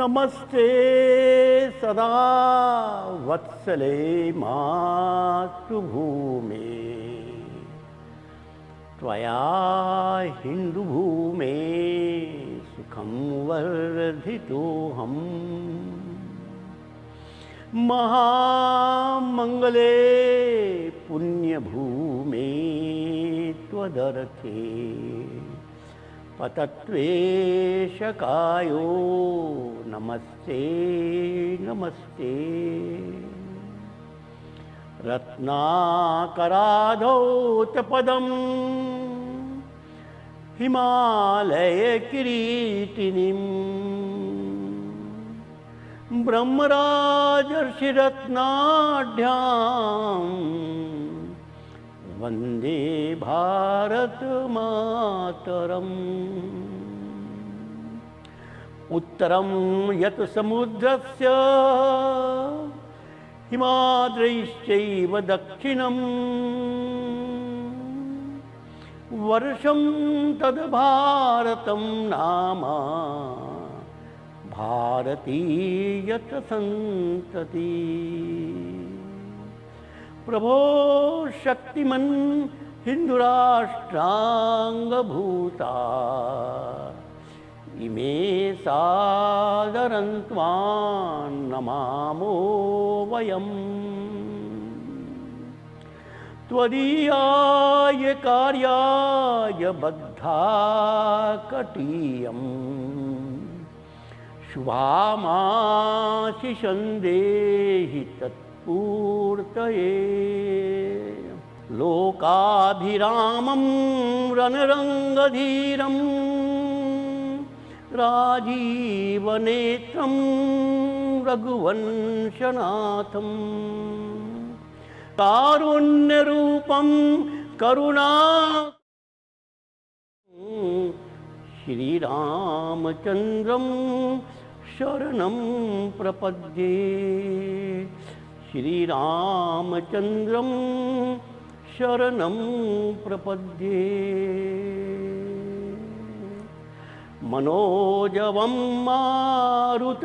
नमस्ते सदा वत्सले मातृभूमे त्वया हिन्दुभूमे सुखं वर्धितोऽहम् महामंगले पुण्यभूमे त्वदर्थे पतत्वेशकायो नमस्ते नमस्ते रत्नाकराधौतपदं हिमालयकिरीटिनीं ब्रह्मराजर्षिरत्नाढ्यां वंदे भारत मातरम्। उत्तरं यत् समुद्रस्य हिमाद्रैश्चैव दक्षिणं वर्षं तद् भारतं नाम भारतीयत संतति। प्रभो शक्तिमन् हिन्दुराष्ट्राङ्गभूता इमे सादरं त्वां नमामो वयम्। त्वदीयाय कार्याय बद्धा कटीयम् शुभामाशिषं देहि तत्पूर्तये। लोकाभिरामं रणरङ्गधीरं राजीवनेत्रं रघुवंशनाथं कारुण्यरूपं करुणा श्रीरामचन्द्रं शरणं प्रपद्ये। श्रीरामचन्द्रं शरणं प्रपद्ये। मनोजवं मारुततुल्यवेगं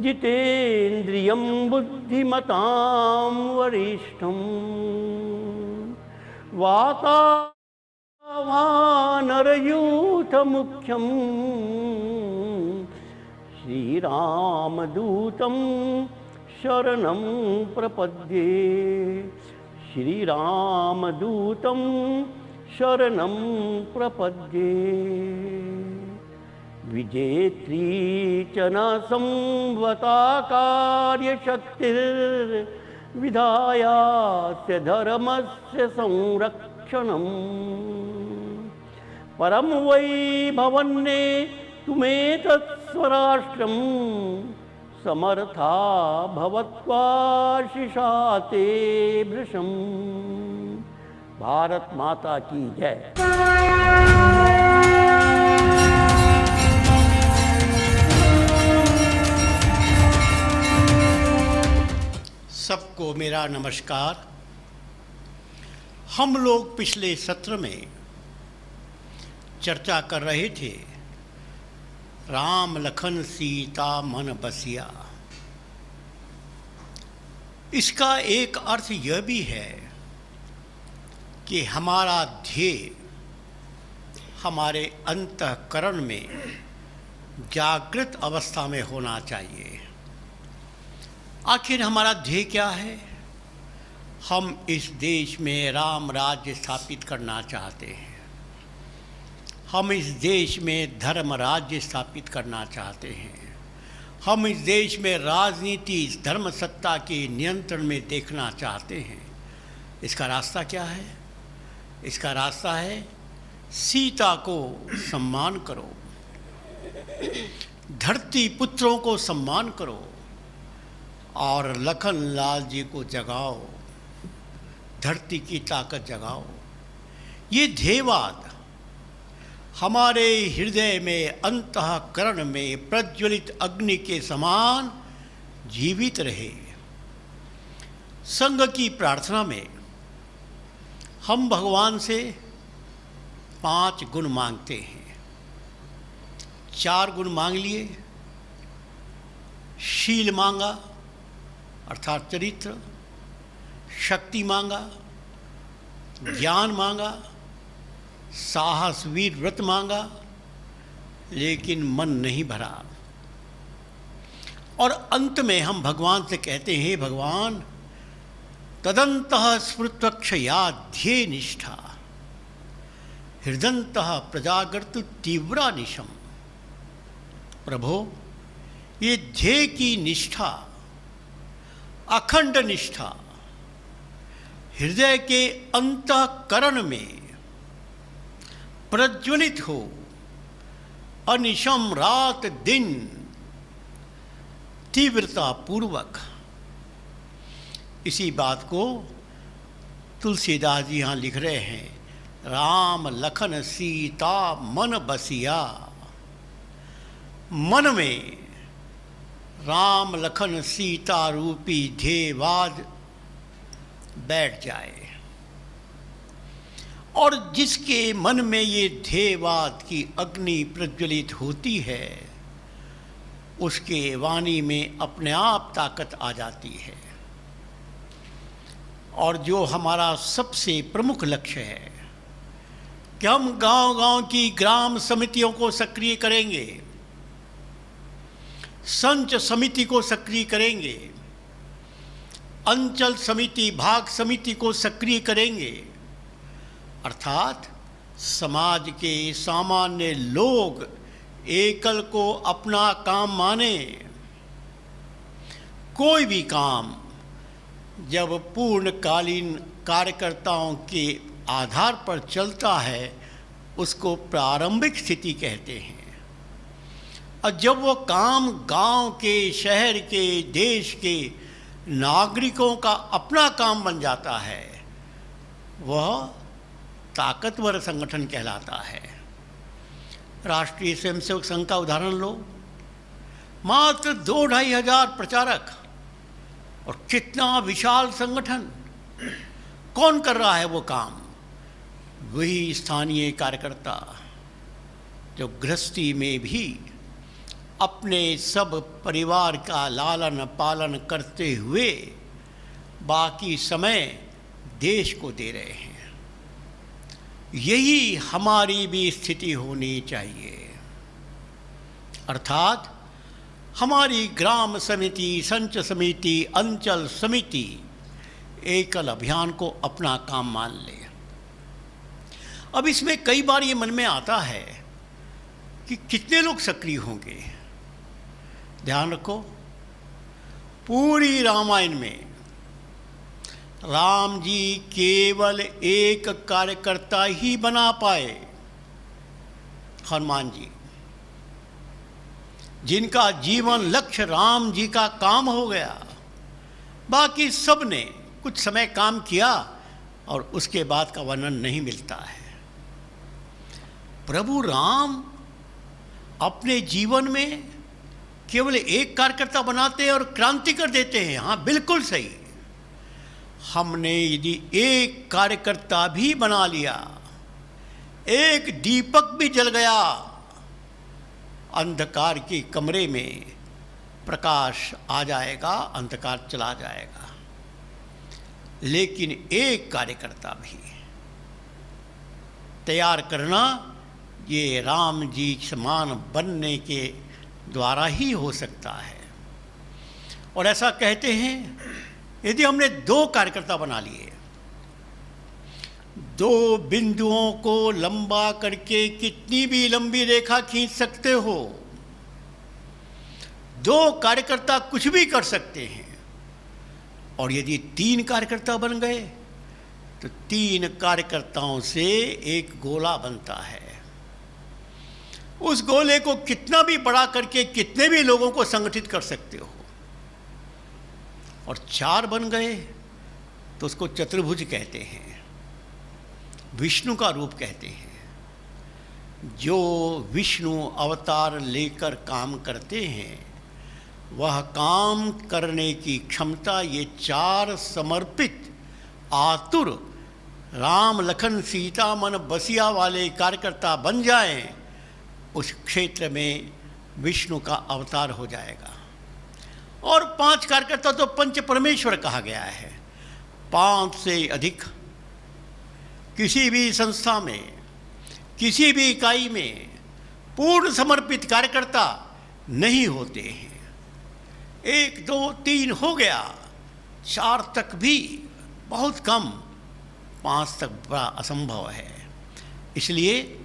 जितेन्द्रियं बुद्धिमतां वरिष्ठं वातावानरयूथमुख्यं श्रीरामदूतं शरणं प्रपद्ये। श्रीरामदूतं शरणं प्रपद्ये। विजेत्री च न संवता कार्यशक्तिर्विधायास्य धर्मस्य संरक्षणं परं वै भवन्ने तुमेतत् स्वराष्ट्रं समर्था भवत्वाशिषा ते भृशम्। भारत माता की जय। सबको मेरा नमस्कार। हम लोग पिछले सत्र में चर्चा कर रहे थे राम लखन सीता मन बसिया। इसका एक अर्थ यह भी है कि हमारा ध्येय हमारे अंतःकरण में जागृत अवस्था में होना चाहिए। आखिर हमारा ध्येय क्या है? हम इस देश में राम राज्य स्थापित करना चाहते हैं। हम इस देश में धर्म राज्य स्थापित करना चाहते हैं। हम इस देश में राजनीति धर्म सत्ता के नियंत्रण में देखना चाहते हैं। इसका रास्ता क्या है? इसका रास्ता है सीता को सम्मान करो, धरती पुत्रों को सम्मान करो और लखन लाल जी को जगाओ, धरती की ताकत जगाओ। ये ध्येयवाद हमारे हृदय में अंतःकरण में प्रज्वलित अग्नि के समान जीवित रहे। संघ की प्रार्थना में हम भगवान से 5 गुण मांगते हैं। 4 गुण मांग लिए। शील मांगा अर्थात चरित्र, शक्ति मांगा, ज्ञान मांगा, साहस वीर व्रत मांगा, लेकिन मन नहीं भरा। और अंत में हम भगवान से कहते हैं, भगवान तदंतः स्मृत्वक्षया ध्येय निष्ठा हृदंतः प्रजागर्तु तीव्रा निशम। प्रभो, ये ध्येय की निष्ठा, अखंड निष्ठा हृदय के अंतःकरण में प्रज्वलित हो, अनिशम रात दिन तीव्रता पूर्वक। इसी बात को तुलसीदास जी यहाँ लिख रहे हैं, राम लखन सीता मन बसिया। मन में राम लखन सीता रूपी ध्येयवाद बैठ जाए, और जिसके मन में ये ध्येयवाद की अग्नि प्रज्वलित होती है, उसके वाणी में अपने आप ताकत आ जाती है। और जो हमारा सबसे प्रमुख लक्ष्य है कि हम गांव-गांव की ग्राम समितियों को सक्रिय करेंगे, संच समिति को सक्रिय करेंगे, अंचल समिति, भाग समिति को सक्रिय करेंगे, अर्थात समाज के सामान्य लोग एकल को अपना काम माने। कोई भी काम जब पूर्णकालीन कार्यकर्ताओं के आधार पर चलता है, उसको प्रारंभिक स्थिति कहते हैं। और जब वो काम गांव के, शहर के, देश के नागरिकों का अपना काम बन जाता है, वह ताकतवर संगठन कहलाता है। राष्ट्रीय स्वयंसेवक संघ का उदाहरण लो, मात्र 2-2.5 हजार प्रचारक और कितना विशाल संगठन। कौन कर रहा है वो काम? वही स्थानीय कार्यकर्ता जो गृहस्थी में भी अपने सब परिवार का लालन पालन करते हुए बाकी समय देश को दे रहे हैं। यही हमारी भी स्थिति होनी चाहिए, अर्थात हमारी ग्राम समिति, संच समिति, अंचल समिति एकल अभियान को अपना काम मान ले। अब इसमें कई बार ये मन में आता है कि कितने लोग सक्रिय होंगे। ध्यान रखो, पूरी रामायण में राम जी केवल एक कार्यकर्ता ही बना पाए, हनुमान जी, जिनका जीवन लक्ष्य राम जी का काम हो गया। बाकी सब ने कुछ समय काम किया और उसके बाद का वर्णन नहीं मिलता है। प्रभु राम अपने जीवन में केवल एक कार्यकर्ता बनाते हैं और क्रांति कर देते हैं। हाँ, बिल्कुल सही। हमने यदि एक कार्यकर्ता भी बना लिया, एक दीपक भी जल गया, अंधकार के कमरे में प्रकाश आ जाएगा, अंधकार चला जाएगा। लेकिन एक कार्यकर्ता भी तैयार करना, ये राम जी समान बनने के द्वारा ही हो सकता है। और ऐसा कहते हैं, यदि हमने 2 कार्यकर्ता बना लिए, 2 बिंदुओं को लंबा करके कितनी भी लंबी रेखा खींच सकते हो। 2 कार्यकर्ता कुछ भी कर सकते हैं। और यदि 3 कार्यकर्ता बन गए तो 3 कार्यकर्ताओं से एक गोला बनता है। उस गोले को कितना भी बड़ा करके कितने भी लोगों को संगठित कर सकते हो। और 4 बन गए तो उसको चतुर्भुज कहते हैं, विष्णु का रूप कहते हैं। जो विष्णु अवतार लेकर काम करते हैं, वह काम करने की क्षमता ये 4 समर्पित, आतुर, राम लखन सीता मन बसिया वाले कार्यकर्ता बन जाएं, उस क्षेत्र में विष्णु का अवतार हो जाएगा। और 5 कार्यकर्ता तो पंच परमेश्वर कहा गया है। 5 से अधिक किसी भी संस्था में, किसी भी इकाई में पूर्ण समर्पित कार्यकर्ता नहीं होते हैं। 1, 2, 3 हो गया, 4 तक भी बहुत कम, 5 तक बड़ा असंभव है। इसलिए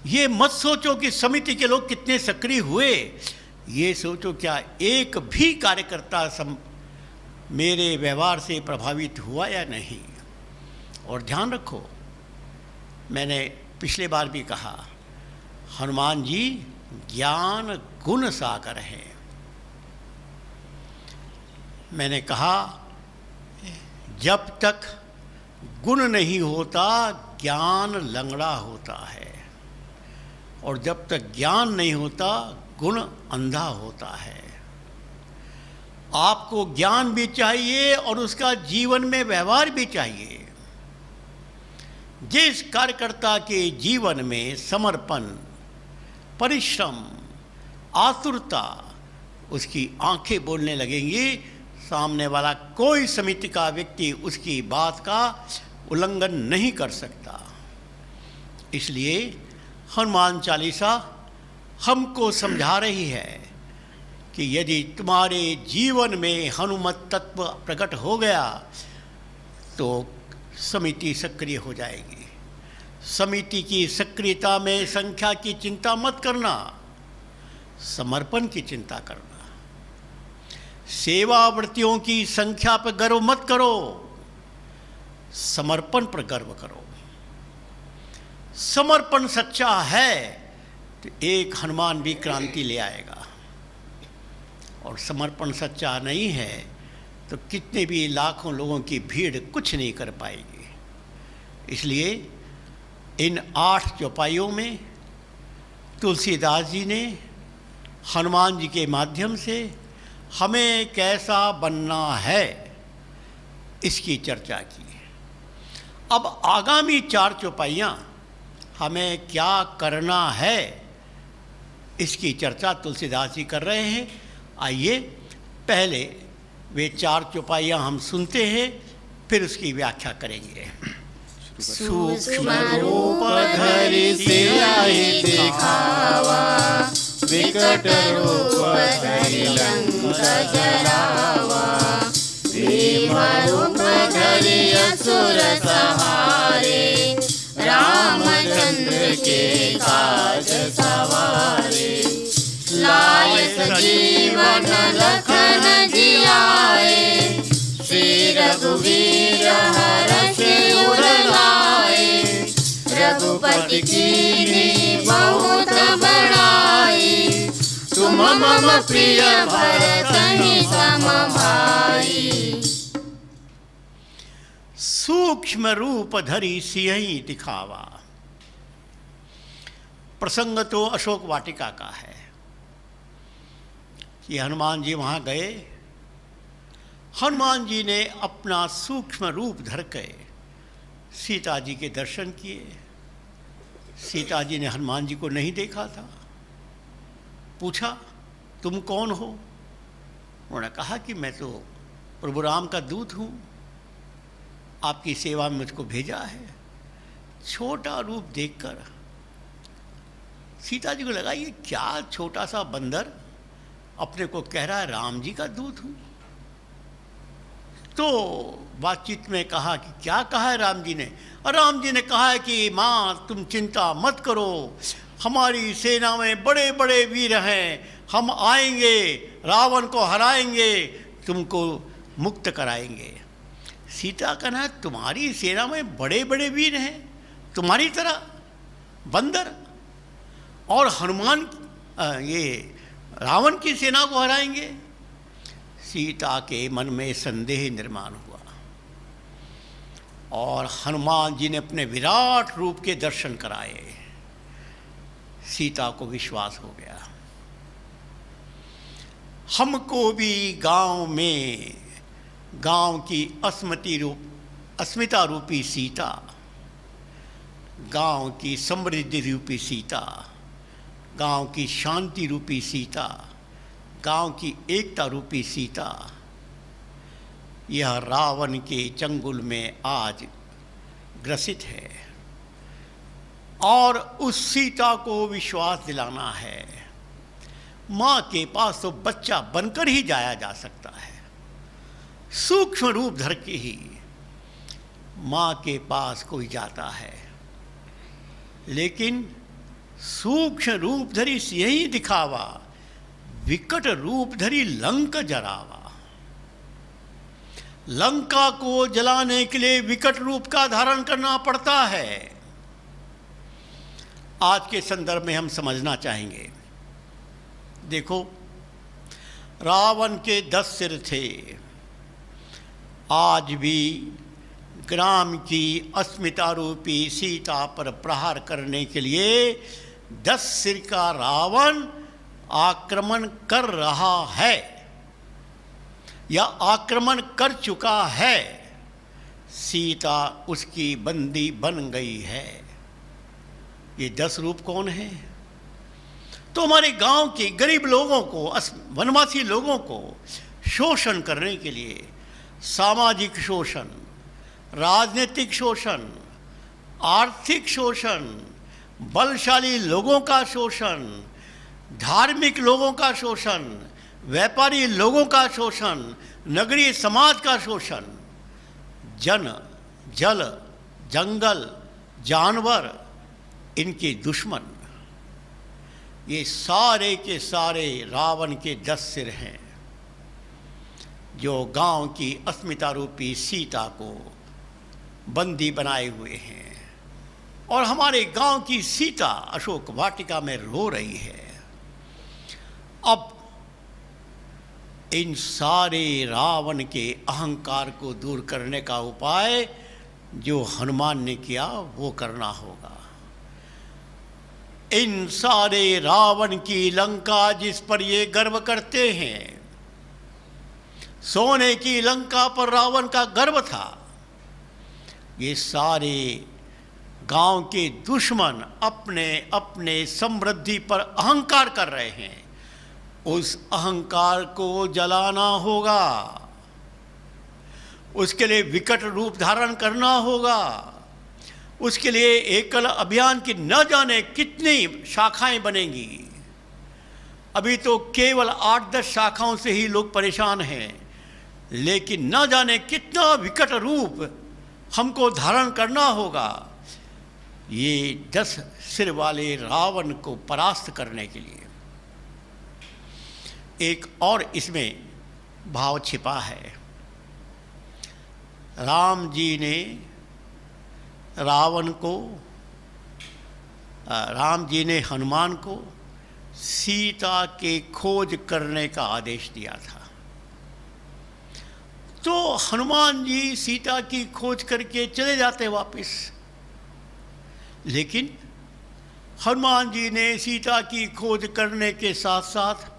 ये मत सोचो कि समिति के लोग कितने सक्रिय हुए, ये सोचो क्या एक भी कार्यकर्ता मेरे व्यवहार से प्रभावित हुआ या नहीं। और ध्यान रखो, मैंने पिछले बार भी कहा, हनुमान जी ज्ञान गुण सागर हैं। मैंने कहा जब तक गुण नहीं होता ज्ञान लंगड़ा होता है, और जब तक ज्ञान नहीं होता गुण अंधा होता है। आपको ज्ञान भी चाहिए और उसका जीवन में व्यवहार भी चाहिए। जिस कार्यकर्ता के जीवन में समर्पण, परिश्रम, आतुरता, उसकी आंखें बोलने लगेंगी, सामने वाला कोई समिति का व्यक्ति उसकी बात का उल्लंघन नहीं कर सकता। इसलिए हनुमान चालीसा हमको समझा रही है कि यदि तुम्हारे जीवन में हनुमत तत्व प्रकट हो गया तो समिति सक्रिय हो जाएगी। समिति की सक्रियता में संख्या की चिंता मत करना, समर्पण की चिंता करना। सेवावृत्तियों की संख्या पर गर्व मत करो, समर्पण पर गर्व करो। समर्पण सच्चा है तो एक हनुमान भी क्रांति ले आएगा, और समर्पण सच्चा नहीं है तो कितने भी लाखों लोगों की भीड़ कुछ नहीं कर पाएगी। इसलिए इन 8 चौपाइयों में तुलसीदास जी ने हनुमान जी के माध्यम से हमें कैसा बनना है इसकी चर्चा की। अब आगामी 4 चौपाइयाँ हमें क्या करना है इसकी चर्चा तुलसीदास जी कर रहे हैं। आइए पहले वे 4 चौपाइयाँ हम सुनते हैं, फिर उसकी व्याख्या करेंगे। सूक्ष्म रूप धरि सियाहि दिखावा, विकट रूप धरि लंक जरावा। भीम रूप धरि असुर सहारे, रामचंद्र के काज सवारे। लाए सजीवन लखन जियाए, श्री रघुवीर हरषि उर लाए। रघुपति कीन्ही बहुत बड़ाई, तुम मम प्रिय भरतहि सम भाई। सूक्ष्म रूप धरि सियहि दिखावा। प्रसंग तो अशोक वाटिका का है कि हनुमान जी वहाँ गए। हनुमान जी ने अपना सूक्ष्म रूप धर के सीता जी के दर्शन किए। सीता जी ने हनुमान जी को नहीं देखा था। पूछा, तुम कौन हो? उन्होंने कहा कि मैं तो प्रभु राम का दूत हूँ, आपकी सेवा में मुझको भेजा है। छोटा रूप देखकर सीता जी को लगा ये क्या छोटा सा बंदर अपने को कह रहा है राम जी का दूत हूँ। तो बातचीत में कहा कि क्या कहा है राम जी ने? और राम जी ने कहा है कि माँ तुम चिंता मत करो, हमारी सेना में बड़े बड़े वीर हैं, हम आएंगे, रावण को हराएंगे, तुमको मुक्त कराएंगे। सीता का ना तुम्हारी सेना में बड़े बड़े वीर हैं, तुम्हारी तरह बंदर, और हनुमान ये रावण की सेना को हराएंगे। सीता के मन में संदेह निर्माण हुआ और हनुमान जी ने अपने विराट रूप के दर्शन कराए। सीता को विश्वास हो गया। हमको भी गांव में गांव की अस्मिता रूपी सीता, गांव की समृद्धि रूपी सीता गांव की शांति रूपी सीता, गांव की एकता रूपी सीता, यह रावण के चंगुल में आज ग्रसित है। और उस सीता को विश्वास दिलाना है, माँ के पास तो बच्चा बनकर ही जाया जा सकता है, सूक्ष्म रूप धर के ही माँ के पास कोई जाता है, लेकिन सूक्ष्म रूप धरी यही दिखावा, विकट रूप धरी लंक जरावा। लंका को जलाने के लिए विकट रूप का धारण करना पड़ता है। आज के संदर्भ में हम समझना चाहेंगे। देखो, रावण के 10 सिर थे। आज भी ग्राम की अस्मिता रूपी सीता पर प्रहार करने के लिए 10 सिर का रावण आक्रमण कर रहा है या आक्रमण कर चुका है। सीता उसकी बंदी बन गई है। ये 10 रूप कौन है? तो हमारे गांव के गरीब लोगों को, वनवासी लोगों को शोषण करने के लिए, सामाजिक शोषण, राजनीतिक शोषण, आर्थिक शोषण, बलशाली लोगों का शोषण, धार्मिक लोगों का शोषण, व्यापारी लोगों का शोषण, नगरीय समाज का शोषण, जन, जल, जंगल, जानवर, इनके दुश्मन, ये सारे के सारे रावण के 10 सिर हैं, जो गांव की अस्मिता रूपी सीता को बंदी बनाए हुए हैं। और हमारे गांव की सीता अशोक वाटिका में रो रही है। अब इन सारे रावण के अहंकार को दूर करने का उपाय जो हनुमान ने किया वो करना होगा। इन सारे रावण की लंका जिस पर ये गर्व करते हैं, सोने की लंका पर रावण का गर्व था, ये सारे गांव के दुश्मन अपने अपने समृद्धि पर अहंकार कर रहे हैं। उस अहंकार को जलाना होगा, उसके लिए विकट रूप धारण करना होगा। उसके लिए एकल अभियान की न जाने कितनी शाखाएं बनेंगी। अभी तो केवल 8-10 शाखाओं से ही लोग परेशान हैं, लेकिन न जाने कितना विकट रूप हमको धारण करना होगा ये 10 सिर वाले रावण को परास्त करने के लिए। एक और इसमें भाव छिपा है। राम जी ने हनुमान को सीता के खोज करने का आदेश दिया था। तो हनुमान जी सीता की खोज करके चले जाते वापस, लेकिन हनुमान जी ने सीता की खोज करने के साथ साथ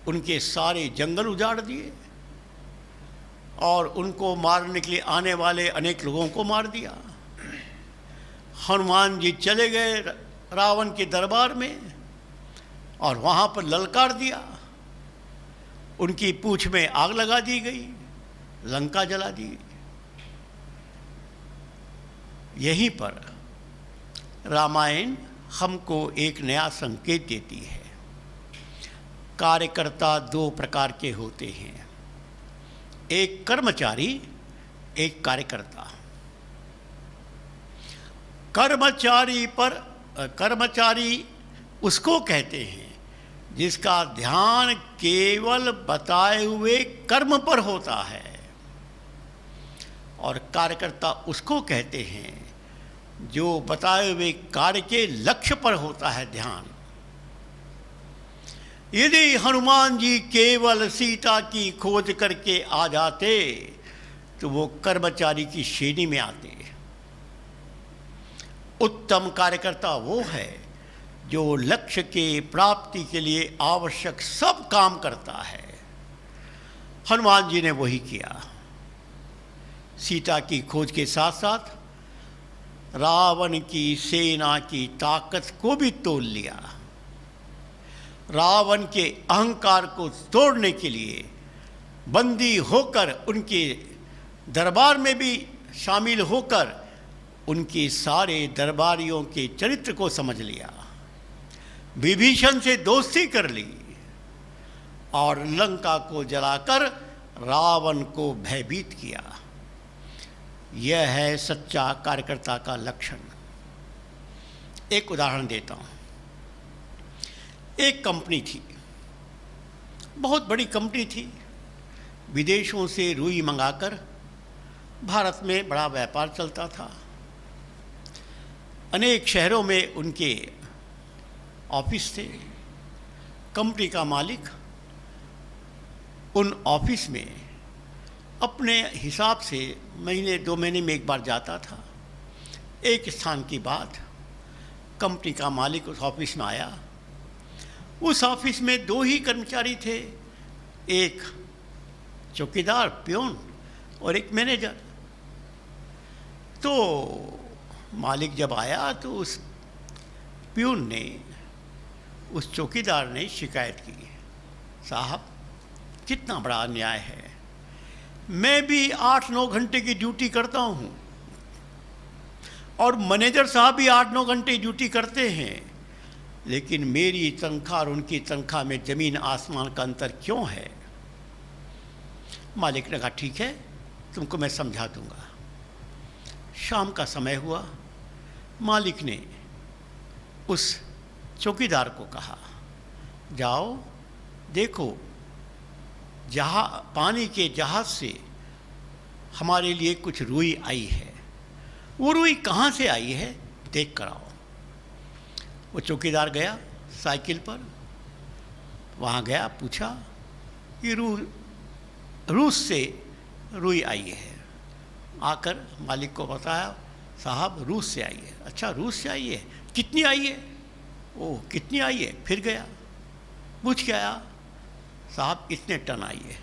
उनके सारे जंगल उजाड़ दिए और उनको मारने के लिए आने वाले अनेक लोगों को मार दिया। हनुमान जी चले गए रावण के दरबार में और वहाँ पर ललकार दिया। उनकी पूंछ में आग लगा दी गई, लंका जला दी। यहीं पर रामायण हमको एक नया संकेत देती है। कार्यकर्ता 2 प्रकार के होते हैं, एक कर्मचारी, एक कार्यकर्ता। कर्मचारी उसको कहते हैं जिसका ध्यान केवल बताए हुए कर्म पर होता है, और कार्यकर्ता उसको कहते हैं जो बताए हुए कार्य के लक्ष्य पर होता है ध्यान। यदि हनुमान जी केवल सीता की खोज करके आ जाते तो वो कर्मचारी की श्रेणी में आते। उत्तम कार्यकर्ता वो है जो लक्ष्य के प्राप्ति के लिए आवश्यक सब काम करता है। हनुमान जी ने वही किया। सीता की खोज के साथ साथ रावण की सेना की ताकत को भी तोल लिया। रावण के अहंकार को तोड़ने के लिए बंदी होकर उनके दरबार में भी शामिल होकर उनके सारे दरबारियों के चरित्र को समझ लिया, विभीषण से दोस्ती कर ली और लंका को जलाकर रावण को भयभीत किया। यह है सच्चा कार्यकर्ता का लक्षण। एक उदाहरण देता हूँ। एक कंपनी थी, बहुत बड़ी कंपनी थी, विदेशों से रुई मंगाकर भारत में बड़ा व्यापार चलता था। अनेक शहरों में उनके ऑफिस थे। कंपनी का मालिक उन ऑफिस में अपने हिसाब से महीने 2 महीने में एक बार जाता था। एक स्थान की बात, कंपनी का मालिक उस ऑफिस में आया। उस ऑफिस में 2 ही कर्मचारी थे, एक चौकीदार प्यून और एक मैनेजर। तो मालिक जब आया तो उस प्यून ने, उस चौकीदार ने शिकायत की, साहब कितना बड़ा अन्याय है, मैं भी 8-9 घंटे की ड्यूटी करता हूँ और मैनेजर साहब भी 8-9 घंटे ड्यूटी करते हैं, लेकिन मेरी तनख्वाह और उनकी तनख्वाह में ज़मीन आसमान का अंतर क्यों है। मालिक ने कहा ठीक है, तुमको मैं समझा दूंगा। शाम का समय हुआ। मालिक ने उस चौकीदार को कहा, जाओ देखो, पानी के जहाज से हमारे लिए कुछ रुई आई है, वो रुई कहाँ से आई है देख कर आओ। वो चौकीदार गया साइकिल पर, वहाँ गया, पूछा कि रूस से रुई आई है। आकर मालिक को बताया, साहब रूस से आई है। अच्छा रूस से आई है, कितनी आई है? ओह कितनी आई है? फिर गया पूछ के आया, साहब इतने टन आई है।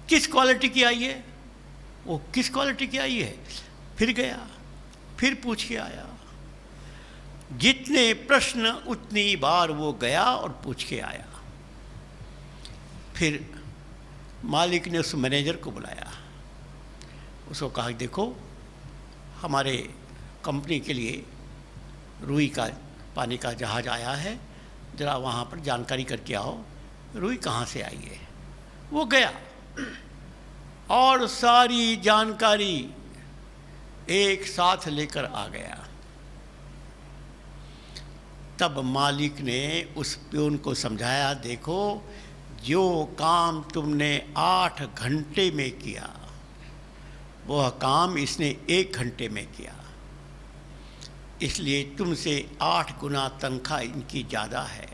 किस क्वालिटी की आई है? वो किस क्वालिटी की आई है? फिर गया, फिर पूछ के आया। जितने प्रश्न उतनी बार वो गया और पूछ के आया। फिर मालिक ने उस मैनेजर को बुलाया, उसको कहा देखो हमारे कंपनी के लिए रुई का पानी का जहाज़ आया है, ज़रा वहाँ पर जानकारी करके आओ, रुई कहाँ से आई है। वो गया और सारी जानकारी एक साथ लेकर आ गया। तब मालिक ने उस प्यून को समझाया, देखो जो काम तुमने 8 घंटे में किया वह काम इसने 1 घंटे में किया, इसलिए तुमसे 8 गुना तनख्वाह इनकी ज़्यादा है।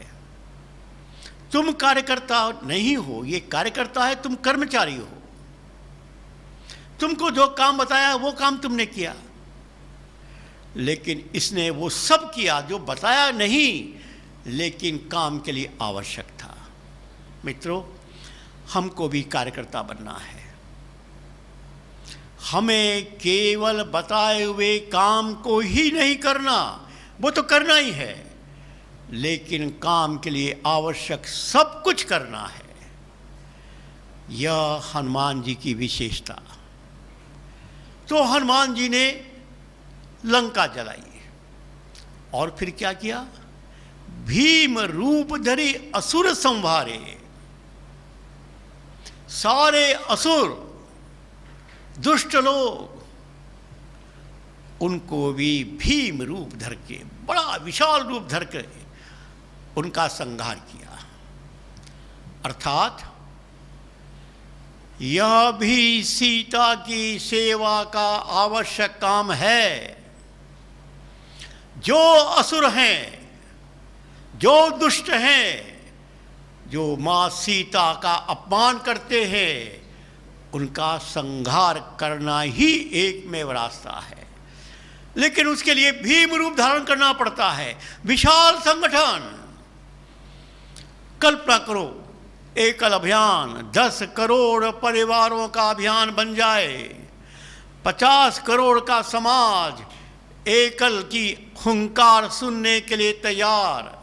तुम कार्यकर्ता नहीं हो, ये कार्यकर्ता है, तुम कर्मचारी हो। तुमको जो काम बताया वो काम तुमने किया, लेकिन इसने वो सब किया जो बताया नहीं, लेकिन काम के लिए आवश्यक था। मित्रों, हमको भी कार्यकर्ता बनना है। हमें केवल बताए हुए काम को ही नहीं करना, वो तो करना ही है, लेकिन काम के लिए आवश्यक सब कुछ करना है। यह हनुमान जी की विशेषता। तो हनुमान जी ने लंका जलाई और फिर क्या किया? भीम रूप धरि असुर संहारे। सारे असुर दुष्ट लोग, उनको भी भीम रूप धर के, बड़ा विशाल रूप धर के उनका संहार किया। अर्थात यह भी सीता की सेवा का आवश्यक काम है। जो असुर हैं, जो दुष्ट हैं, जो माँ सीता का अपमान करते हैं, उनका संहार करना ही एकमेव रास्ता है। लेकिन उसके लिए भीम रूप धारण करना पड़ता है, विशाल संगठन। कल्पना करो, एकल अभियान 10 करोड़ परिवारों का अभियान बन जाए, 50 करोड़ का समाज एकल की हुंकार सुनने के लिए तैयार।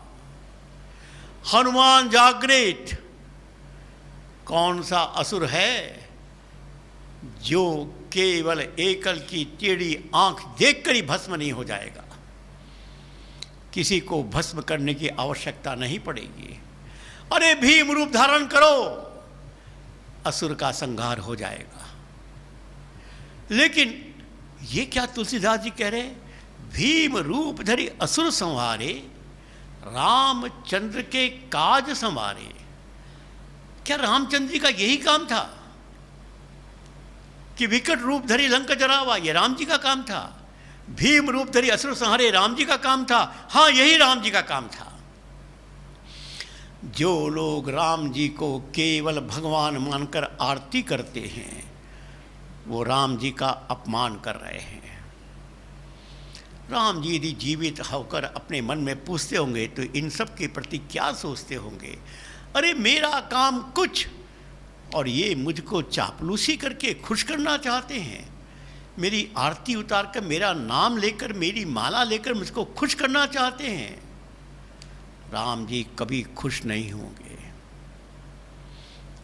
हनुमान जागृत। कौन सा असुर है जो केवल एकल की टेढ़ी आंख देखकर ही भस्म नहीं हो जाएगा? किसी को भस्म करने की आवश्यकता नहीं पड़ेगी। अरे भीम रूप धारण करो, असुर का संहार हो जाएगा। लेकिन ये क्या तुलसीदास जी कह रहे, भीम रूप धरि असुर संहारे, रामचंद्र के काज संवारे। क्या रामचंद्र जी का यही काम था कि विकट रूप धरि लंका जरावा? ये राम जी का काम था। भीम रूप धरि असुर संहारे राम जी का काम था। हाँ, यही राम जी का काम था। जो लोग राम जी को केवल भगवान मानकर आरती करते हैं, वो राम जी का अपमान कर रहे हैं। राम जी यदि जीवित होकर अपने मन में पूछते होंगे तो इन सब के प्रति क्या सोचते होंगे? अरे मेरा काम कुछ, और ये मुझको चापलूसी करके खुश करना चाहते हैं। मेरी आरती उतार कर, मेरा नाम लेकर, मेरी माला लेकर मुझको खुश करना चाहते हैं। राम जी कभी खुश नहीं होंगे।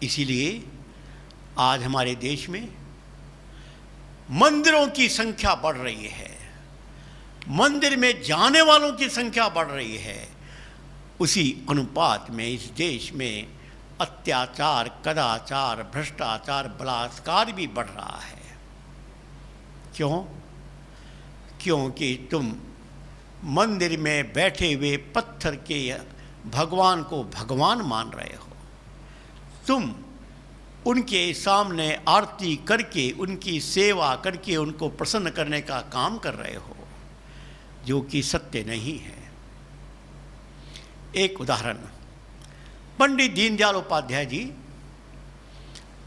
इसीलिए आज हमारे देश में मंदिरों की संख्या बढ़ रही है, मंदिर में जाने वालों की संख्या बढ़ रही है। उसी अनुपात में इस देश में अत्याचार, कदाचार, भ्रष्टाचार, बलात्कार भी बढ़ रहा है। क्यों? क्योंकि तुम मंदिर में बैठे हुए पत्थर के भगवान को भगवान मान रहे हो। तुम उनके सामने आरती करके, उनकी सेवा करके उनको प्रसन्न करने का काम कर रहे हो, जो कि सत्य नहीं है। एक उदाहरण, पंडित दीनदयाल उपाध्याय जी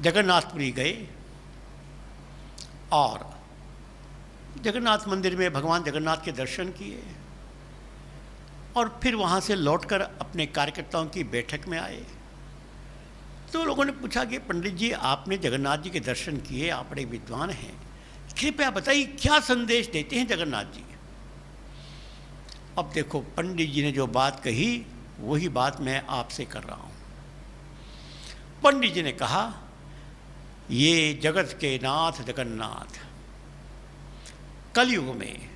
जगन्नाथपुरी गए और जगन्नाथ मंदिर में भगवान जगन्नाथ के दर्शन किए और फिर वहाँ से लौटकर अपने कार्यकर्ताओं की बैठक में आए। तो लोगों ने पूछा कि पंडित जी, आपने जगन्नाथ जी के दर्शन किए, आप बड़े विद्वान हैं, कृपया बताइए क्या संदेश देते हैं जगन्नाथ जी? अब देखो, पंडित जी ने जो बात कही वही बात मैं आपसे कर रहा हूँ। पंडित जी ने कहा, ये जगत के नाथ जगन्नाथ कलयुग में,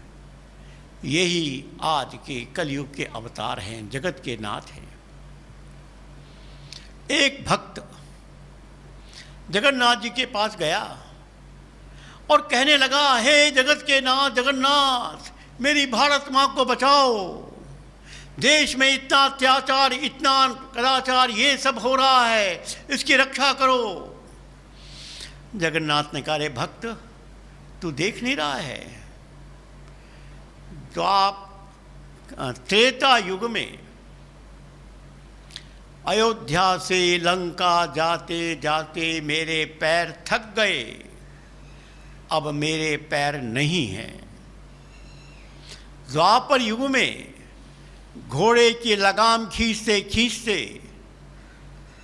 यही आज के कलयुग के अवतार हैं, जगत के नाथ हैं। एक भक्त जगन्नाथ जी के पास गया और कहने लगा, हे जगत के नाथ जगन्नाथ, मेरी भारत माँ को बचाओ, देश में इतना अत्याचार, इतना कदाचार, ये सब हो रहा है, इसकी रक्षा करो। जगन्नाथ ने कहा, रे भक्त, तू देख नहीं रहा है? तो आप त्रेता युग में अयोध्या से लंका जाते जाते मेरे पैर थक गए, अब मेरे पैर नहीं हैं। द्वापर युग में घोड़े की लगाम खींचते खींचते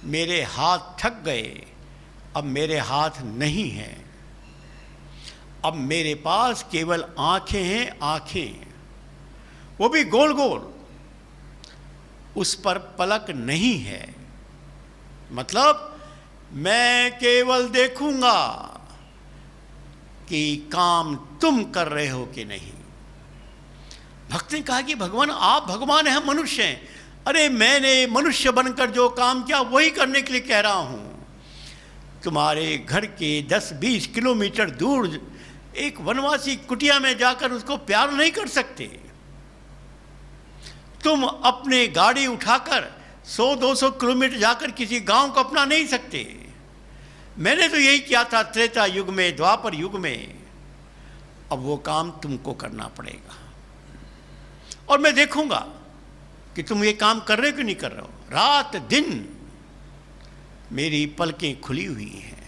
मेरे हाथ थक गए, अब मेरे हाथ नहीं हैं। अब मेरे पास केवल आंखें हैं, आंखें, वो भी गोल गोल, उस पर पलक नहीं है। मतलब मैं केवल देखूंगा कि काम तुम कर रहे हो कि नहीं। भक्त ने कहा कि भगवान, आप भगवान हैं, हम मनुष्य हैं। अरे मैंने मनुष्य बनकर जो काम किया वही करने के लिए कह रहा हूं। तुम्हारे घर के 10-20 किलोमीटर दूर एक वनवासी कुटिया में जाकर उसको प्यार नहीं कर सकते। तुम अपने गाड़ी उठाकर 100-200 किलोमीटर जाकर किसी गांव को अपना नहीं सकते। मैंने तो यही किया था त्रेता युग में, द्वापर युग में। अब वो काम तुमको करना पड़ेगा और मैं देखूंगा कि तुम ये काम कर रहे हो कि नहीं कर रहे हो। रात दिन मेरी पलकें खुली हुई हैं।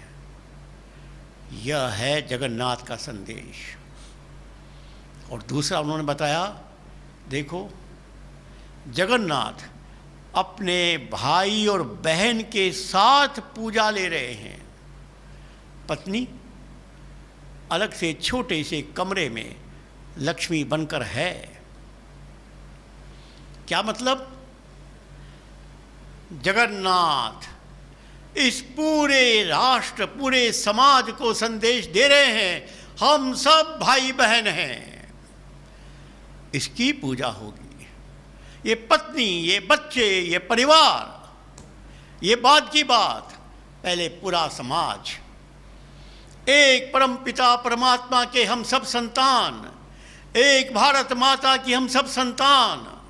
यह है जगन्नाथ का संदेश। और दूसरा उन्होंने बताया, देखो जगन्नाथ अपने भाई और बहन के साथ पूजा ले रहे हैं। पत्नी अलग से छोटे से कमरे में लक्ष्मी बनकर है। क्या मतलब? जगन्नाथ इस पूरे राष्ट्र, पूरे समाज को संदेश दे रहे हैं, हम सब भाई बहन हैं। इसकी पूजा होगी। ये पत्नी, ये बच्चे, ये परिवार, ये बाद की बात, पहले पूरा समाज, एक परम पिता परमात्मा के हम सब संतान, एक भारत माता की हम सब संतान,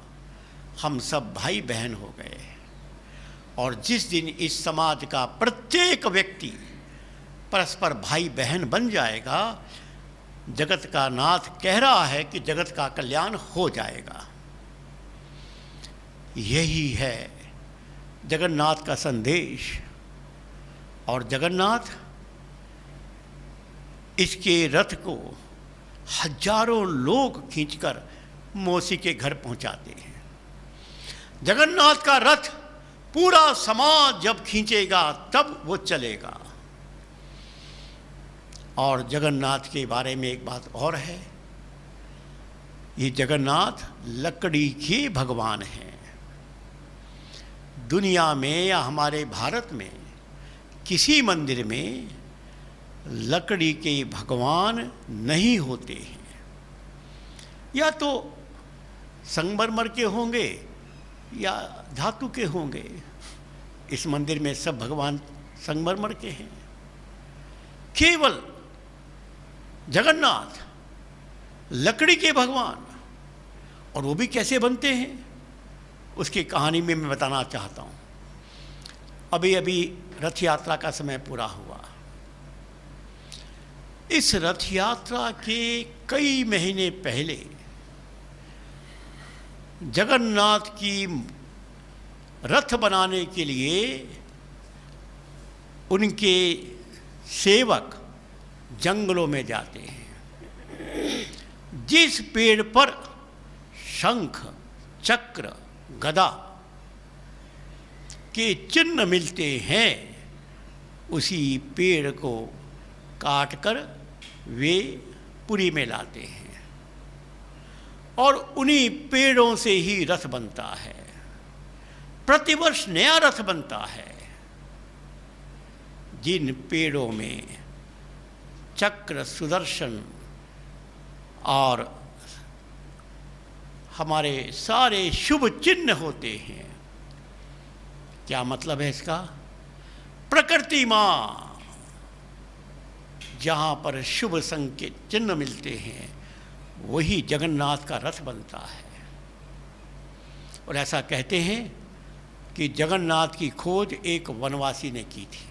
हम सब भाई बहन हो गए। और जिस दिन इस समाज का प्रत्येक व्यक्ति परस्पर भाई बहन बन जाएगा, जगत का नाथ कह रहा है कि जगत का कल्याण हो जाएगा। यही है जगन्नाथ का संदेश। और जगन्नाथ इसके रथ को हजारों लोग खींचकर मौसी के घर पहुंचाते हैं। जगन्नाथ का रथ पूरा समाज जब खींचेगा तब वो चलेगा। और जगन्नाथ के बारे में एक बात और है, ये जगन्नाथ लकड़ी के भगवान हैं। दुनिया में या हमारे भारत में किसी मंदिर में लकड़ी के भगवान नहीं होते हैं। या तो संगमरमर के होंगे या धातु के होंगे। इस मंदिर में सब भगवान संगमरमर के हैं। केवल जगन्नाथ लकड़ी के भगवान। और वो भी कैसे बनते हैं, उसकी कहानी में मैं बताना चाहता हूँ। अभी अभी रथ यात्रा का समय पूरा हुआ। इस रथ यात्रा के कई महीने पहले जगन्नाथ की रथ बनाने के लिए उनके सेवक जंगलों में जाते हैं। जिस पेड़ पर शंख, चक्र, गदा के चिन्ह मिलते हैं, उसी पेड़ को काटकर वे पुरी में लाते हैं। और उन्हीं पेड़ों से ही रथ बनता है। प्रतिवर्ष नया रथ बनता है। जिन पेड़ों में चक्र, सुदर्शन और हमारे सारे शुभ चिन्ह होते हैं। क्या मतलब है इसका? प्रकृति माँ जहाँ पर शुभ संकेत चिन्ह मिलते हैं, वही जगन्नाथ का रथ बनता है। और ऐसा कहते हैं कि जगन्नाथ की खोज एक वनवासी ने की थी।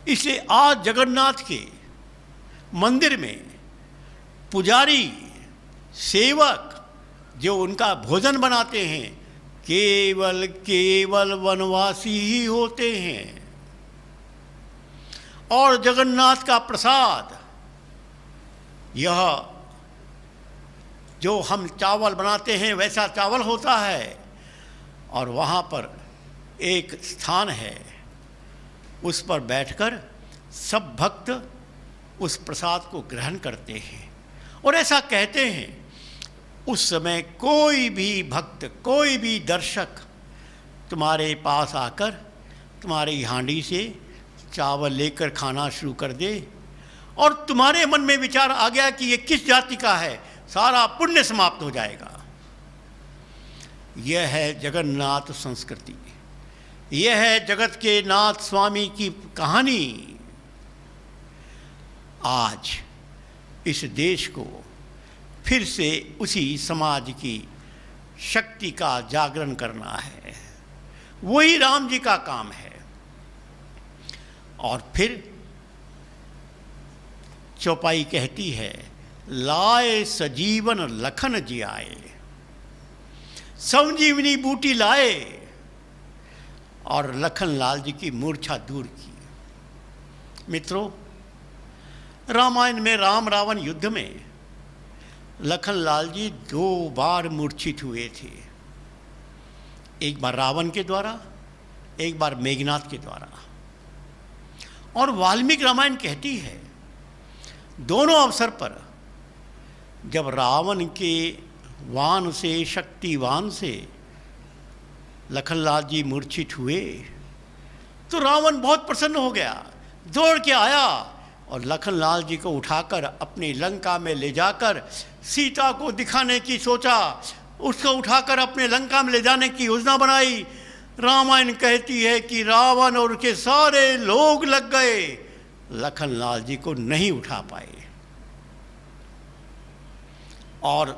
इसलिए आज जगन्नाथ के मंदिर में पुजारी, सेवक जो उनका भोजन बनाते हैं, केवल वनवासी ही होते हैं। और जगन्नाथ का प्रसाद, यह जो हम चावल बनाते हैं वैसा चावल होता है। और वहाँ पर एक स्थान है, उस पर बैठकर सब भक्त उस प्रसाद को ग्रहण करते हैं। और ऐसा कहते हैं, उस समय कोई भी भक्त, कोई भी दर्शक तुम्हारे पास आकर तुम्हारी हांडी से चावल लेकर खाना शुरू कर दे और तुम्हारे मन में विचार आ गया कि ये किस जाति का है, सारा पुण्य समाप्त हो जाएगा। यह है जगन्नाथ संस्कृति। यह है जगत के नाथ स्वामी की कहानी। आज इस देश को फिर से उसी समाज की शक्ति का जागरण करना है। वही राम जी का काम है। और फिर चौपाई कहती है, लाए सजीवन लखन जियाए, संजीवनी बूटी लाए और लखन लाल जी की मूर्छा दूर की। मित्रों, रामायण में राम रावण युद्ध में लखन लाल जी 2 बार मूर्छित हुए थे। एक बार रावण के द्वारा, एक बार मेघनाथ के द्वारा। और वाल्मीकि रामायण कहती है, दोनों अवसर पर जब रावण के वान से, शक्तिवान से लखनलाल जी मूर्छित हुए तो रावण बहुत प्रसन्न हो गया, दौड़ के आया और लखनलाल जी को उठाकर अपनी लंका में ले जाकर सीता को दिखाने की सोचा, उसको उठाकर अपने लंका में ले जाने की योजना बनाई। रामायण कहती है कि रावण और उसके सारे लोग लग गए, लखनलाल जी को नहीं उठा पाए। और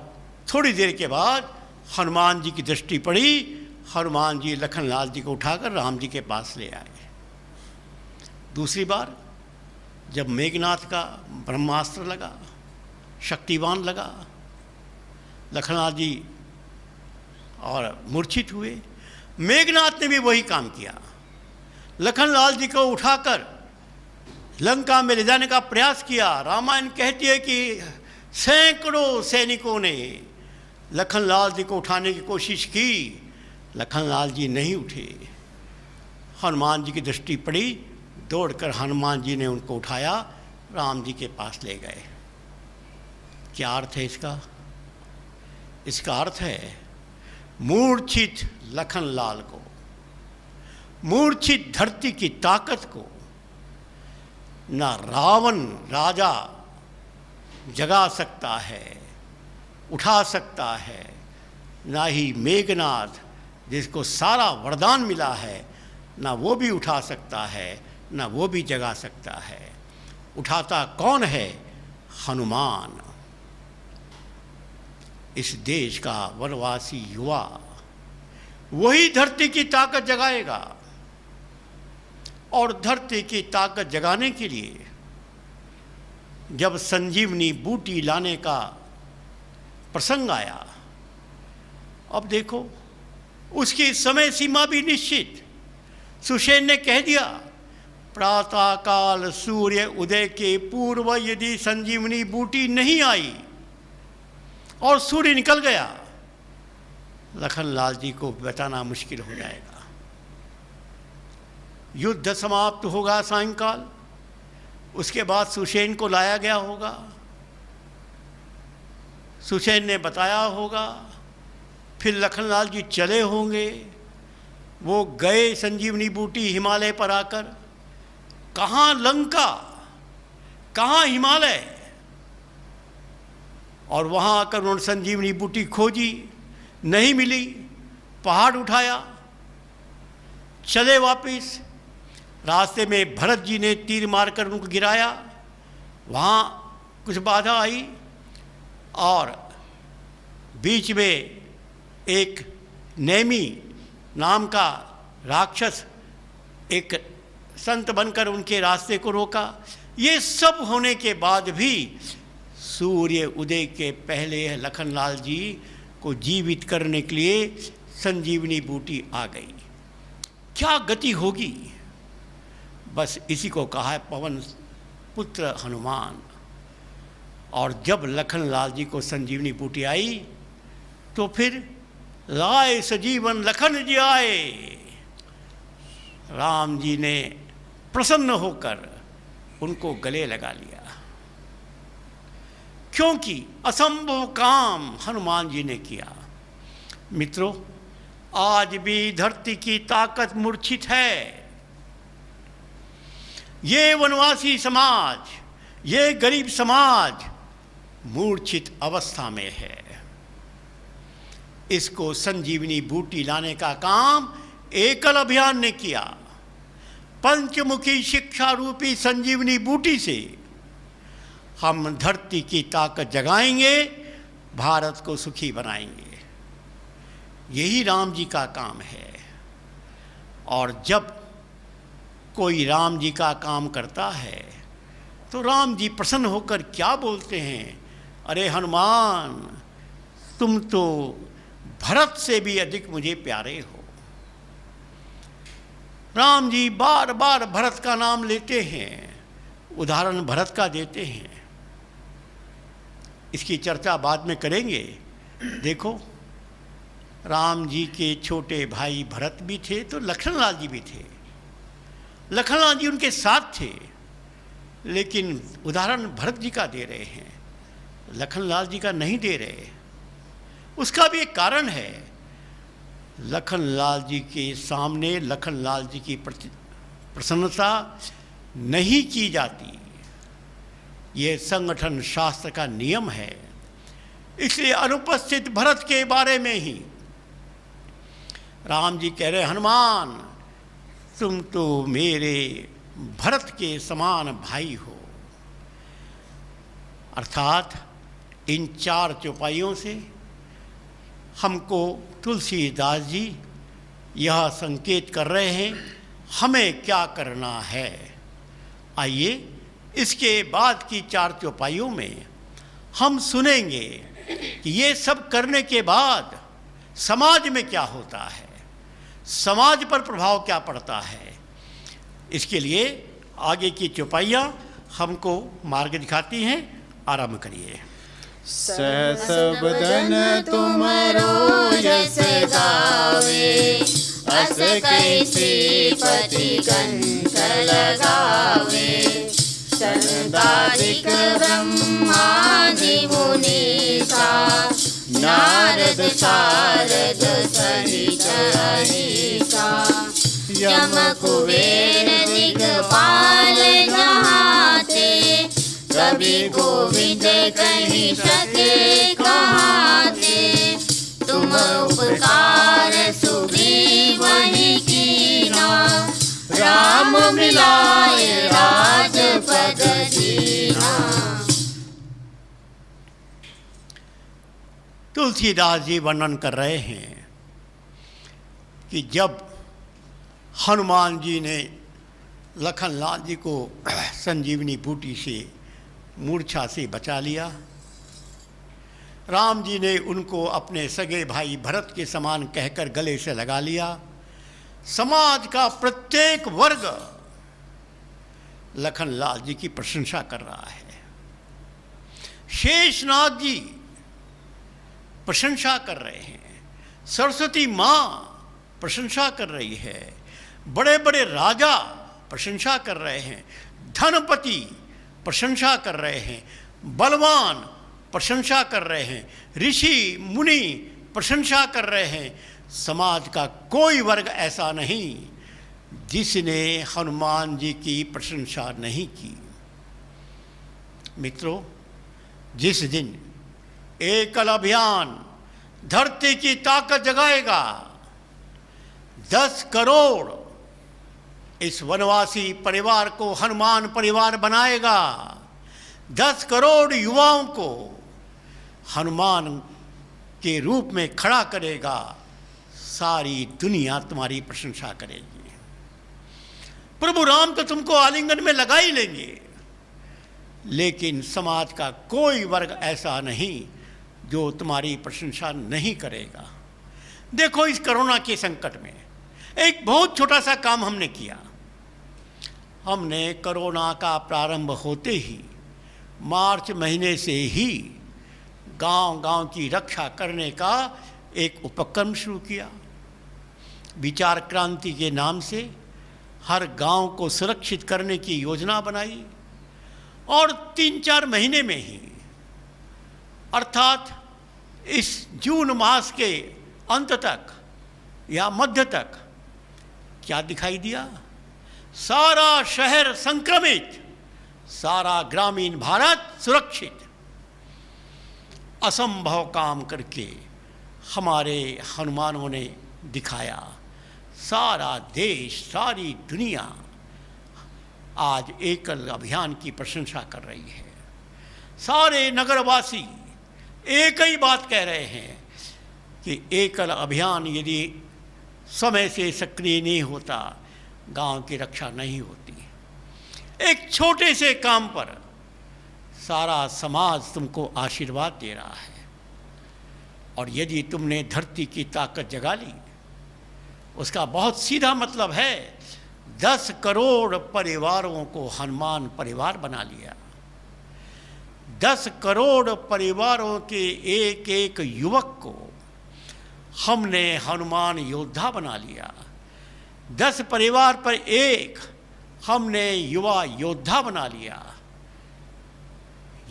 थोड़ी देर के बाद हनुमान जी की दृष्टि पड़ी, हनुमान जी लखनलाल जी को उठाकर राम जी के पास ले आए। दूसरी बार जब मेघनाथ का ब्रह्मास्त्र लगा, शक्तिवान लगा, लखनलाल जी और मूर्छित हुए। मेघनाथ ने भी वही काम किया, लखनलाल जी को उठाकर लंका में ले जाने का प्रयास किया। रामायण कहती है कि सैकड़ों सैनिकों ने लखनलाल जी को उठाने की कोशिश की, लखनलाल जी नहीं उठे। हनुमान जी की दृष्टि पड़ी, दौड़कर हनुमान जी ने उनको उठाया, राम जी के पास ले गए। क्या अर्थ है इसका? इसका अर्थ है मूर्छित लखनलाल को, मूर्छित धरती की ताकत को ना रावण राजा जगा सकता है, उठा सकता है, ना ही मेघनाथ जिसको सारा वरदान मिला है, ना वो भी उठा सकता है, ना वो भी जगा सकता है। उठाता कौन है? हनुमान। इस देश का वनवासी युवा वही धरती की ताकत जगाएगा। और धरती की ताकत जगाने के लिए जब संजीवनी बूटी लाने का प्रसंग आया, अब देखो उसकी समय सीमा भी निश्चित। सुषेण ने कह दिया, प्रातःकाल सूर्य उदय के पूर्व यदि संजीवनी बूटी नहीं आई और सूर्य निकल गया, लखनलाल जी को बचाना मुश्किल हो जाएगा। युद्ध समाप्त होगा सायंकाल, उसके बाद सुषेण को लाया गया होगा, सुषेण ने बताया होगा, फिर लखनलाल जी चले होंगे। वो गए संजीवनी बूटी हिमालय पर आकर, कहाँ लंका, कहाँ हिमालय, और वहाँ आकर उन्होंने संजीवनी बूटी खोजी, नहीं मिली। पहाड़ उठाया, चले वापिस। रास्ते में भरत जी ने तीर मारकर उनको गिराया, वहाँ कुछ बाधा आई और बीच में एक नेमी नाम का राक्षस एक संत बनकर उनके रास्ते को रोका। ये सब होने के बाद भी सूर्य उदय के पहले लखनलाल जी को जीवित करने के लिए संजीवनी बूटी आ गई। क्या गति होगी? बस इसी को कहा है पवन पुत्र हनुमान। और जब लखनलाल जी को संजीवनी बूटी आई तो फिर लाए सजीवन लखन जी आए। राम जी ने प्रसन्न होकर उनको गले लगा लिया, क्योंकि असंभव काम हनुमान जी ने किया। मित्रों, आज भी धरती की ताकत मूर्छित है। ये वनवासी समाज, ये गरीब समाज मूर्छित अवस्था में है। इसको संजीवनी बूटी लाने का काम एकल अभियान ने किया। पंचमुखी शिक्षा रूपी संजीवनी बूटी से हम धरती की ताकत जगाएंगे, भारत को सुखी बनाएंगे। यही राम जी का काम है। और जब कोई राम जी का काम करता है तो राम जी प्रसन्न होकर क्या बोलते हैं? अरे हनुमान, तुम तो भरत से भी अधिक मुझे प्यारे हो। राम जी बार बार भरत का नाम लेते हैं, उदाहरण भरत का देते हैं। इसकी चर्चा बाद में करेंगे। देखो, राम जी के छोटे भाई भरत भी थे तो लखनलाल जी भी थे। लखनलाल जी उनके साथ थे, लेकिन उदाहरण भरत जी का दे रहे हैं, लखनलाल जी का नहीं दे रहे। उसका भी एक कारण है। लखनलाल जी के सामने लखनलाल जी की प्रसन्नता नहीं की जाती। ये संगठन शास्त्र का नियम है। इसलिए अनुपस्थित भरत के बारे में ही राम जी कह रहे, हनुमान तुम तो मेरे भरत के समान भाई हो। अर्थात इन 4 चौपाइयों से हमको तुलसीदास जी यह संकेत कर रहे हैं हमें क्या करना है। आइए इसके बाद की 4 चौपाइयों में हम सुनेंगे कि ये सब करने के बाद समाज में क्या होता है, समाज पर प्रभाव क्या पड़ता है। इसके लिए आगे की चौपाइयाँ हमको मार्ग दिखाती हैं। आरंभ करिए। सहस बदन तुमरो यस गावे, अस कैसे पति कंठ लगावे। सनकादिक ब्रह्मादि मुनीसा, नारद सारद सहित अहिसा। यम कुबेर दिगपाल जहाते, कवि गोविंद कहीं सके कहाते। तुम उपकार सुग्रीव वही कीना, राम मिलाए राजपद दीना। तुलसीदास जी वर्णन कर रहे हैं कि जब हनुमान जी ने लखनलाल जी को संजीवनी बूटी से मूर्छा से बचा लिया, राम जी ने उनको अपने सगे भाई भरत के समान कहकर गले से लगा लिया। समाज का प्रत्येक वर्ग लखनलाल जी की प्रशंसा कर रहा है। शेषनाग जी प्रशंसा कर रहे हैं, सरस्वती माँ प्रशंसा कर रही है, बड़े बड़े राजा प्रशंसा कर रहे हैं, धनपति प्रशंसा कर रहे हैं, बलवान प्रशंसा कर रहे हैं, ऋषि मुनि प्रशंसा कर रहे हैं। समाज का कोई वर्ग ऐसा नहीं जिसने हनुमान जी की प्रशंसा नहीं की। मित्रों, जिस दिन एकल अभियान धरती की ताकत जगाएगा, 10 करोड़ इस वनवासी परिवार को हनुमान परिवार बनाएगा, 10 करोड़ युवाओं को हनुमान के रूप में खड़ा करेगा, सारी दुनिया तुम्हारी प्रशंसा करेगी। प्रभु राम तो तुमको आलिंगन में लगा ही लेंगे, लेकिन समाज का कोई वर्ग ऐसा नहीं जो तुम्हारी प्रशंसा नहीं करेगा। देखो, इस कोरोना के संकट में एक बहुत छोटा सा काम हमने किया। हमने कोरोना का प्रारंभ होते ही मार्च महीने से ही गांव-गांव की रक्षा करने का एक उपक्रम शुरू किया। विचार क्रांति के नाम से हर गांव को सुरक्षित करने की योजना बनाई और 3-4 महीने में ही, अर्थात इस जून मास के अंत तक या मध्य तक क्या दिखाई दिया? सारा शहर संक्रमित, सारा ग्रामीण भारत सुरक्षित। असंभव काम करके हमारे हनुमानों ने दिखाया। सारा देश, सारी दुनिया आज एकल अभियान की प्रशंसा कर रही है। सारे नगरवासी एक ही बात कह रहे हैं कि एकल अभियान यदि समय से सक्रिय नहीं होता, गांव की रक्षा नहीं होती। एक छोटे से काम पर सारा समाज तुमको आशीर्वाद दे रहा है, और यदि तुमने धरती की ताकत जगा ली, उसका बहुत सीधा मतलब है 10 करोड़ परिवारों को हनुमान परिवार बना लिया। 10 करोड़ परिवारों के एक एक युवक को हमने हनुमान योद्धा बना लिया। 10 परिवार पर एक हमने युवा योद्धा बना लिया।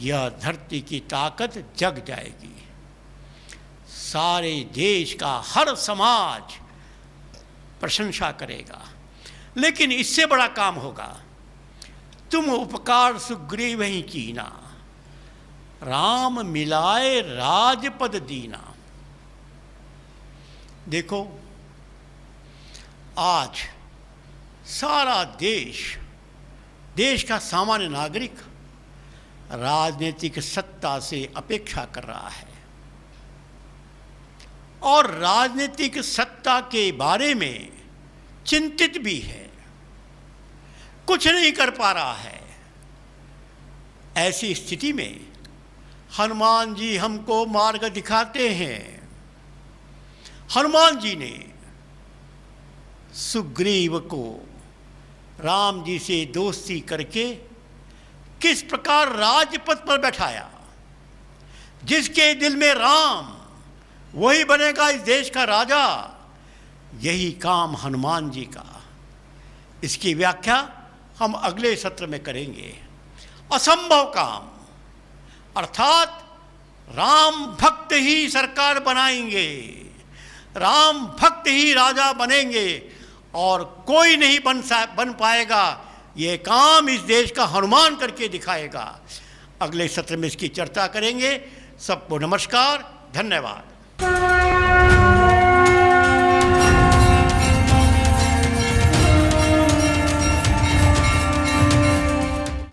यह धरती की ताकत जग जाएगी। सारे देश का हर समाज प्रशंसा करेगा। लेकिन इससे बड़ा काम होगा, तुम उपकार सुग्रीव ही कीना, राम मिलाए राजपद दीना। देखो, आज सारा देश का सामान्य नागरिक राजनीतिक सत्ता से अपेक्षा कर रहा है और राजनीतिक सत्ता के बारे में चिंतित भी है, कुछ नहीं कर पा रहा है। ऐसी स्थिति में हनुमान जी हमको मार्ग दिखाते हैं। हनुमान जी ने सुग्रीव को राम जी से दोस्ती करके किस प्रकार राजपद पर बैठाया। जिसके दिल में राम, वही बनेगा इस देश का राजा। यही काम हनुमान जी का। इसकी व्याख्या हम अगले सत्र में करेंगे। असंभव काम अर्थात राम भक्त ही सरकार बनाएंगे, राम भक्त ही राजा बनेंगे और कोई नहीं बन पाएगा। ये काम इस देश का हनुमान करके दिखाएगा। अगले सत्र में इसकी चर्चा करेंगे। सबको नमस्कार, धन्यवाद।